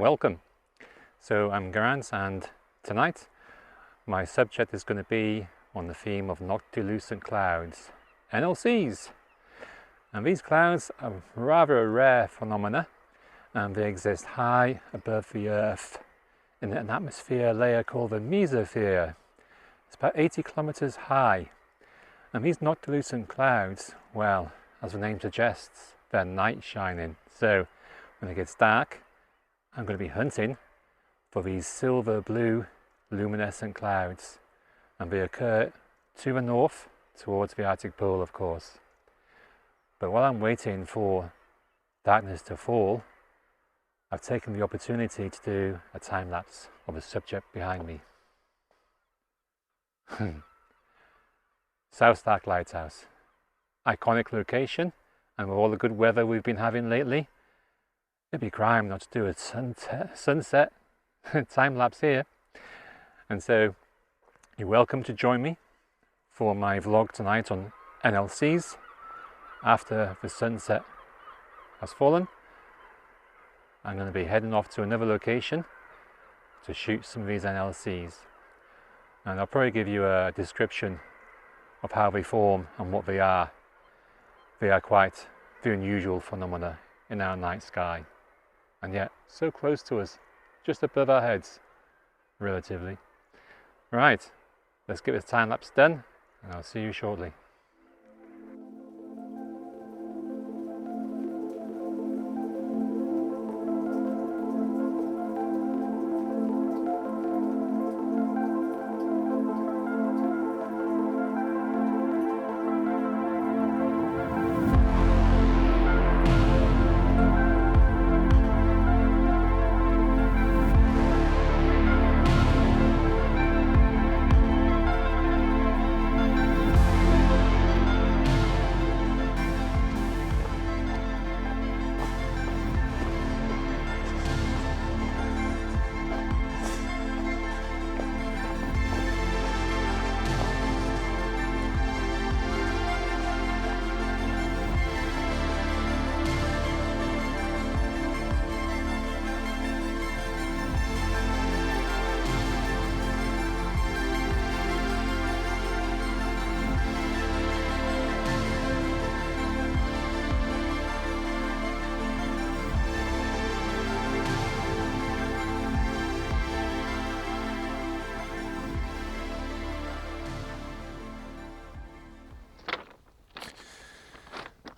welcome. So I'm Garant, and tonight my subject is going to be on the theme of Noctilucent clouds, NLCs. And these clouds are rather a rare phenomena, and they exist high above the Earth in an atmosphere layer called the mesosphere. It's about 80 kilometers high. And these Noctilucent clouds, well, as the name suggests, they're night shining. So when it gets dark, I'm going to be hunting for these silver blue luminescent clouds, and they occur to the north towards the Arctic Pole, of course. But while I'm waiting for darkness to fall, I've taken the opportunity to do a time lapse of the subject behind me. South Stark Lighthouse, iconic location, and with all the good weather we've been having lately, it'd be crime not to do a sunset time lapse here. And so you're welcome to join me for my vlog tonight on NLCs after the sunset has fallen. I'm going to be heading off to another location to shoot some of these NLCs, and I'll probably give you a description of how they form and what they are. They are quite the unusual phenomena in our night sky, and yet so close to us, just above our heads, relatively. Right, let's get this time lapse done, and I'll see you shortly.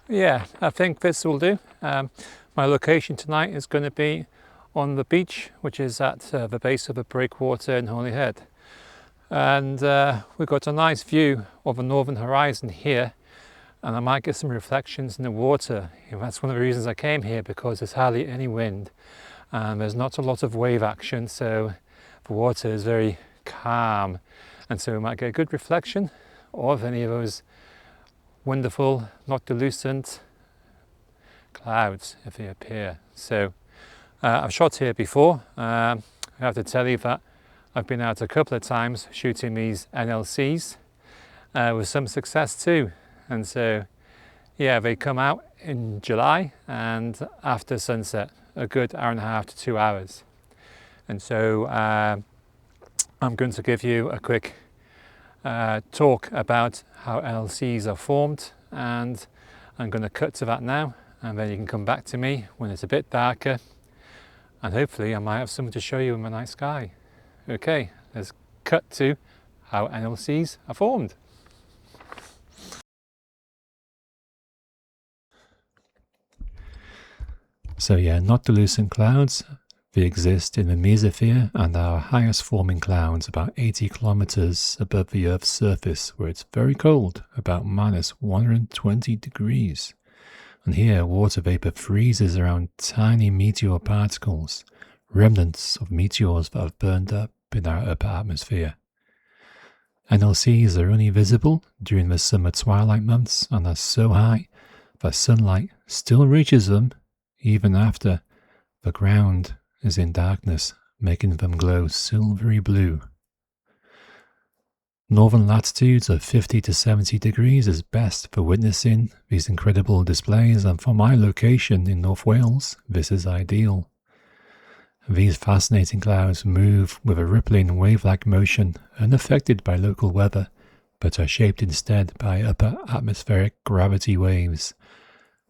Yeah, I think this will do. My location tonight is going to be on the beach, which is at the base of a breakwater in Holyhead. And we've got a nice view of the northern horizon here, and I might get some reflections in the water. That's one of the reasons I came here, because there's hardly any wind and there's not a lot of wave action, so the water is very calm, and so we might get a good reflection of any of those wonderful Noctilucent clouds if they appear. So I've shot here before. I have to tell you that I've been out a couple of times shooting these NLCs with some success too. And so yeah, they come out in July and after sunset, a good hour and a half to 2 hours. And so I'm going to give you a quick talk about how NLCs are formed, and I'm going to cut to that now, and then you can come back to me when it's a bit darker, and hopefully I might have something to show you in the night sky. Okay, let's cut to how NLCs are formed. So yeah, Noctilucent clouds, they exist in the mesosphere and are highest forming clouds about 80 kilometers above the Earth's surface, where it's very cold, about minus 120 degrees. And here water vapor freezes around tiny meteor particles, remnants of meteors that have burned up in our upper atmosphere. NLCs are only visible during the summer twilight months and are so high that sunlight still reaches them even after the ground is in darkness, making them glow silvery blue. Northern latitudes of 50 to 70 degrees is best for witnessing these incredible displays, and for my location in North Wales, this is ideal. These fascinating clouds move with a rippling wave-like motion unaffected by local weather, but are shaped instead by upper atmospheric gravity waves,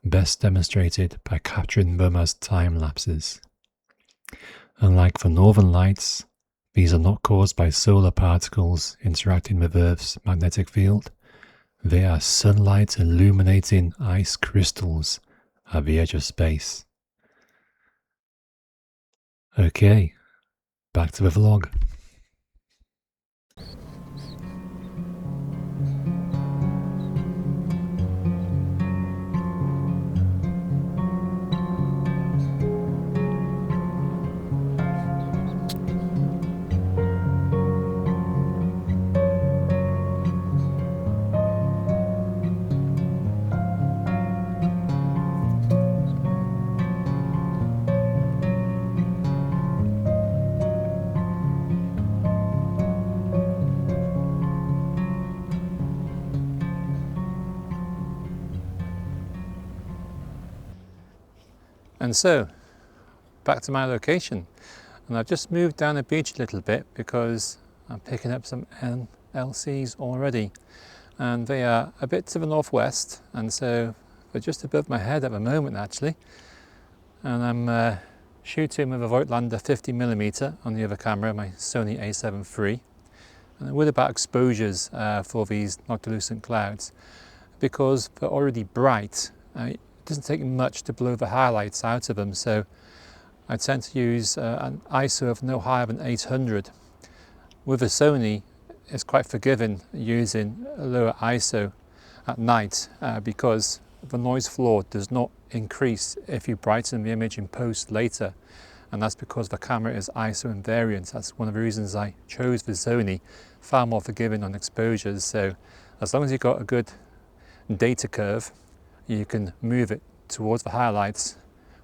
best demonstrated by capturing them as time lapses. Unlike the northern lights, these are not caused by solar particles interacting with Earth's magnetic field. They are sunlight illuminating ice crystals at the edge of space. Okay, back to the vlog. And so, back to my location. And I've just moved down the beach a little bit because I'm picking up some NLCs already. And they are a bit to the northwest, and so they're just above my head at the moment actually. And I'm shooting with a Voigtlander 50mm on the other camera, my Sony a7 III. And with about exposures for these Noctilucent clouds, because they're already bright, it doesn't take much to blow the highlights out of them, so I tend to use an ISO of no higher than 800. With a Sony, it's quite forgiving using a lower ISO at night because the noise floor does not increase if you brighten the image in post later, and that's because the camera is ISO invariant. That's one of the reasons I chose the Sony, far more forgiving on exposures. So as long as you've got a good data curve, you can move it towards the highlights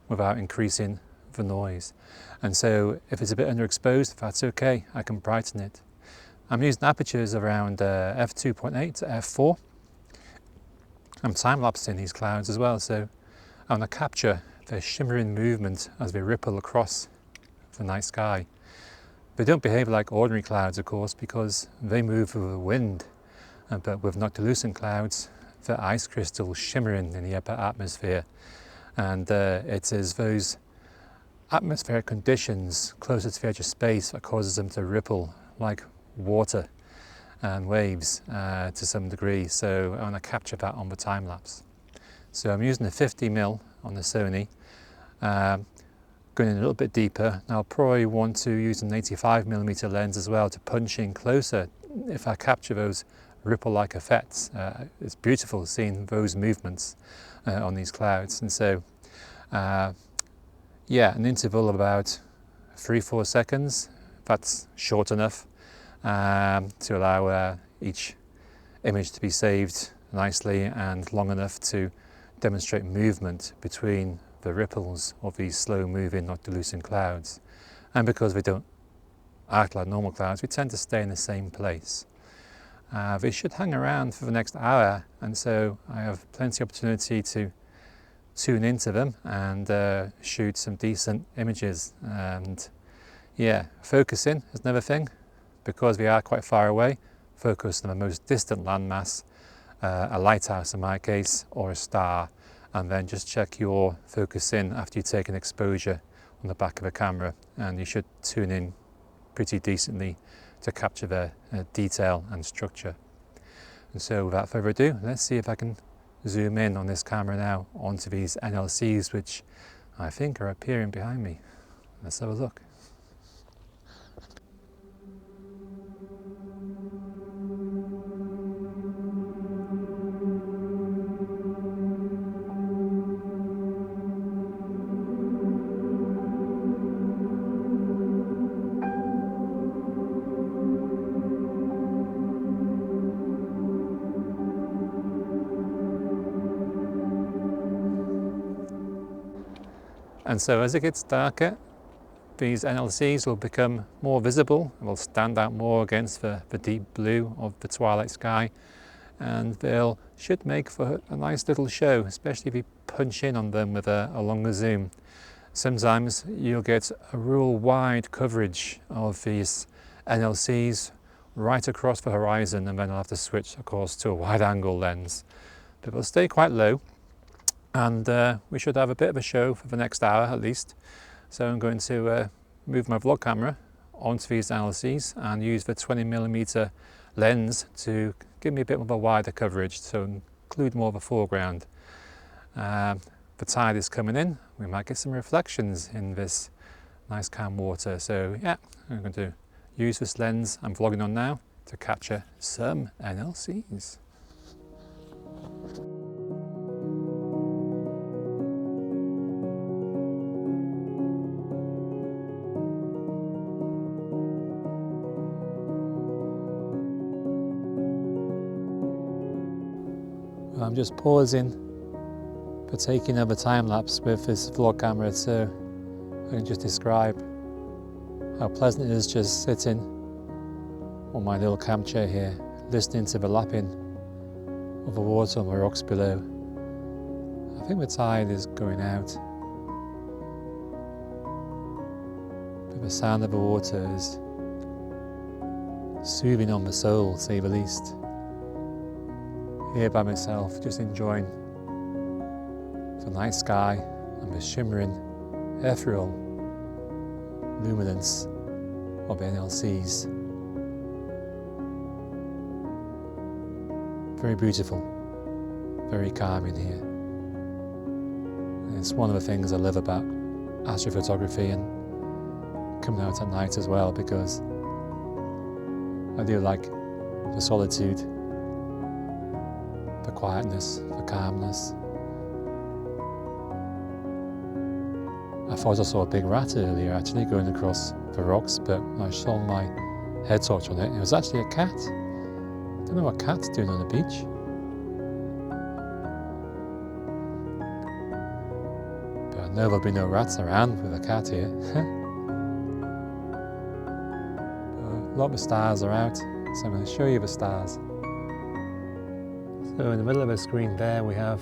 without increasing the noise. And so if it's a bit underexposed, that's okay, I can brighten it. I'm using apertures around f2.8 to f4. I'm time-lapsing these clouds as well, so I want to capture the shimmering movement as they ripple across the night sky. They don't behave like ordinary clouds, of course, because they move with the wind, but with Noctilucent clouds, the ice crystals shimmering in the upper atmosphere, and it is those atmospheric conditions closer to the edge of space that causes them to ripple like water and waves to some degree. So I want to capture that on the time lapse. So I'm using a 50mm on the Sony, going in a little bit deeper. Now I'll probably want to use an 85mm lens as well to punch in closer if I capture those ripple-like effects. It's beautiful seeing those movements on these clouds. And so yeah, an interval of about 3-4 seconds, that's short enough to allow each image to be saved nicely, and long enough to demonstrate movement between the ripples of these slow moving Noctilucent clouds. And because they don't act like normal clouds, we tend to stay in the same place. They should hang around for the next hour, and so I have plenty of opportunity to tune into them and shoot some decent images. And yeah, focusing is another thing. Because we are quite far away, focus on the most distant landmass, a lighthouse in my case, or a star, and then just check your focus in after you take an exposure on the back of a camera, and you should tune in pretty decently to capture the detail and structure. And so without further ado, let's see if I can zoom in on this camera now onto these NLCs, which I think are appearing behind me. Let's have a look. And so as it gets darker, these NLCs will become more visible and will stand out more against the deep blue of the twilight sky, and they'll should make for a nice little show, especially if you punch in on them with a longer zoom. sometimes you'll get a real wide coverage of these NLCs right across the horizon, and then I'll have to switch, of course, to a wide angle lens. But it'll stay quite low, and we should have a bit of a show for the next hour at least. So I'm going to move my vlog camera onto these NLCs and use the 20mm lens to give me a bit more of a wider coverage, so include more of a foreground. The tide is coming in, we might get some reflections in this nice calm water. So yeah, I'm going to use this lens I'm vlogging on now to capture some NLCs. I'm just pausing for taking another time lapse with this vlog camera, so I can just describe how pleasant it is just sitting on my little camp chair here, listening to the lapping of the water on the rocks below. I think the tide is going out, but the sound of the water is soothing on the soul, to say the least. Here by myself, just enjoying the night sky and the shimmering ethereal luminance of NLCs. Very beautiful, very calming here. And it's one of the things I love about astrophotography and coming out at night as well, because I do like the solitude, the quietness, the calmness. I thought I saw a big rat earlier actually going across the rocks, but when I shone my head torch on it, it was actually a cat. I don't know what cat's doing on the beach. But I know there'll be no rats around with a cat here. A lot of the stars are out, so I'm going to show you the stars. So in the middle of the screen there we have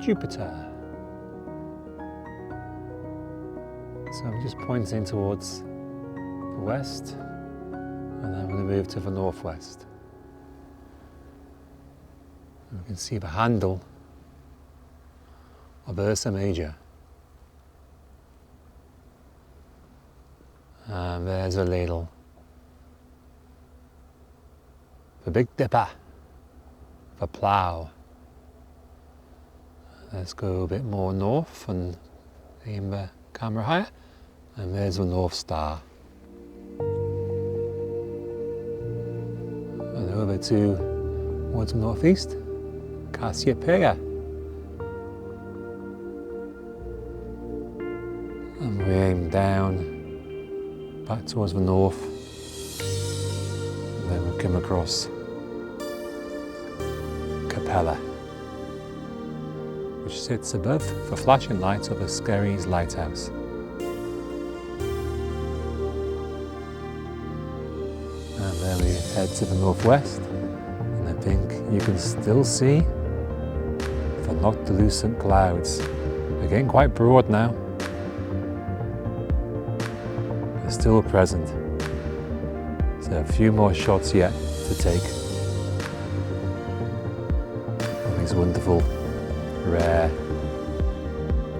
Jupiter. So I'm just pointing towards the west, and then I'm going to move to the northwest. And we can see the handle of Ursa Major. And there's a ladle. The Big Dipper. The plough. Let's go a bit more north and aim the camera higher. And there's the North Star. And over towards the northeast, Cassiopeia. And we aim down, back towards the north. And then we come across Capella, which sits above the flashing lights of the Skerries lighthouse. And then we head to the northwest, and I think you can still see the Noctilucent clouds. They're getting quite broad now. They're still present. So a few more shots yet to take of these wonderful, rare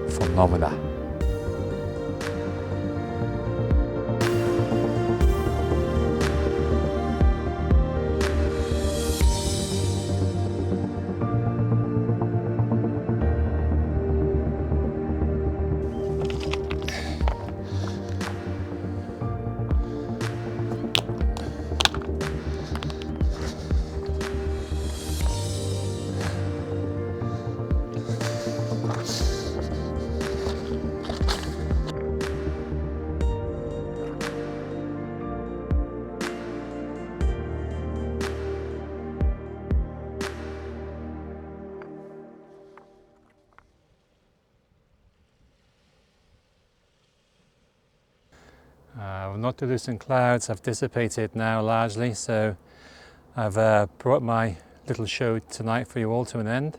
phenomena. Noctilucent clouds have dissipated now largely, so I've brought my little show tonight for you all to an end.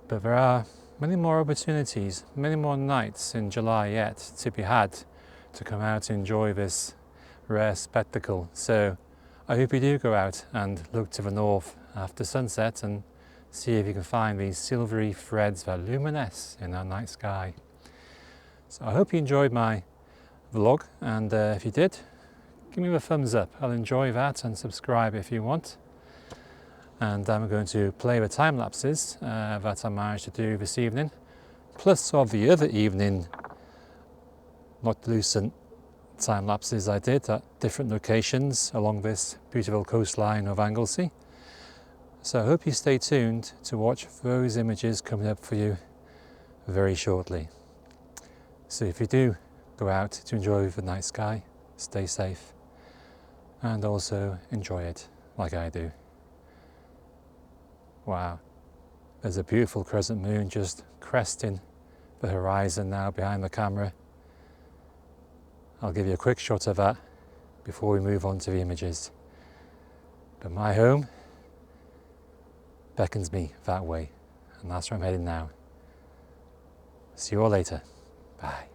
But there are many more opportunities, many more nights in July yet to be had to come out and enjoy this rare spectacle. So I hope you do go out and look to the north after sunset and see if you can find these silvery threads that luminesce in our night sky. So I hope you enjoyed my vlog, and if you did, give me a thumbs up. I'll enjoy that, and subscribe if you want. And I'm going to play the time lapses that I managed to do this evening, plus of the other evening Noctilucent time lapses I did at different locations along this beautiful coastline of Anglesey. So I hope you stay tuned to watch those images coming up for you very shortly. So if you do go out to enjoy the night sky, stay safe and also enjoy it like I do. Wow, there's a beautiful crescent moon just cresting the horizon now behind the camera. I'll give you a quick shot of that before we move on to the images. But my home beckons me that way, and that's where I'm heading now. See you all later. Bye.